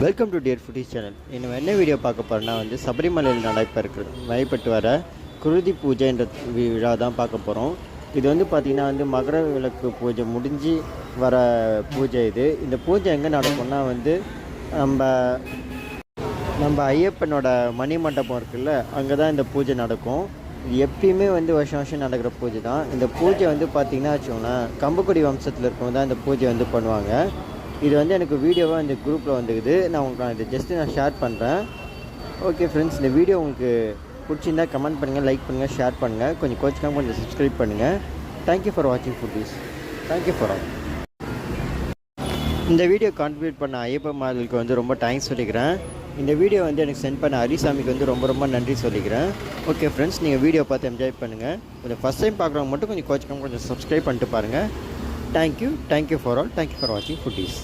Welcome to dear foodies channel. இன்னும் என்ன video பார்க்க போகிறோன்னா சபரிமலையில் நடைபெற்று வர குருதி பூஜைன்ற விழா தான் பார்க்க போகிறோம். இது பார்த்திங்கன்னா மகர விளக்கு பூஜை முடிஞ்சு வர பூஜை இது. இந்த பூஜை எங்கே நடக்கும்னா நம்ம ஐயப்பனோட மணி மண்டபம் இருக்குல்ல, அங்கே தான் இந்த பூஜை நடக்கும். இது எப்பயுமே வருஷம் வருஷம் நடக்கிற பூஜை தான். இந்த பூஜை பார்த்திங்கன்னா வச்சுக்கோங்களேன், கம்பக்குடி வம்சத்தில் இருக்கவங்க தான் இந்த பூஜை பண்ணுவாங்க. இது எனக்கு வீடியோவாக இந்த குரூப்பில் வந்துக்குது. நான் இதை ஜஸ்ட்டு ஷேர் பண்ணுறேன். ஓகே ஃப்ரெண்ட்ஸ், இந்த வீடியோ உங்களுக்கு பிடிச்சிருந்தா கமெண்ட் பண்ணுங்கள், லைக் பண்ணுங்கள், ஷேர் பண்ணுங்கள். கொஞ்சம் கோச்சிக்காமல் கொஞ்சம் சப்ஸ்கிரைப் பண்ணுங்கள். தேங்க்யூ ஃபார் வாட்சிங் ஃபுட்டீஸ். Thank you for all. இந்த வீடியோ கான்ட்ரிபியூட் பண்ண ஐயப்ப மாதலுக்கு ரொம்ப தேங்க்ஸ் சொல்லிக்கிறேன். இந்த வீடியோ எனக்கு சென்ட் பண்ண ஹரிசாமிக்கு ரொம்ப ரொம்ப நன்றி சொல்லிக்கிறேன். ஓகே ஃப்ரெண்ட்ஸ், நீங்கள் வீடியோ பார்த்து என்ஜாய் பண்ணுங்கள். கொஞ்சம் ஃபஸ்ட் டைம் பார்க்குறவங்க மட்டும் கொஞ்சம் கோச்சிக்காமல் கொஞ்சம் சப்ஸ்கிரைப் பண்ணிட்டு பாருங்கள். Thank you for all. Thank you for watching Foodies.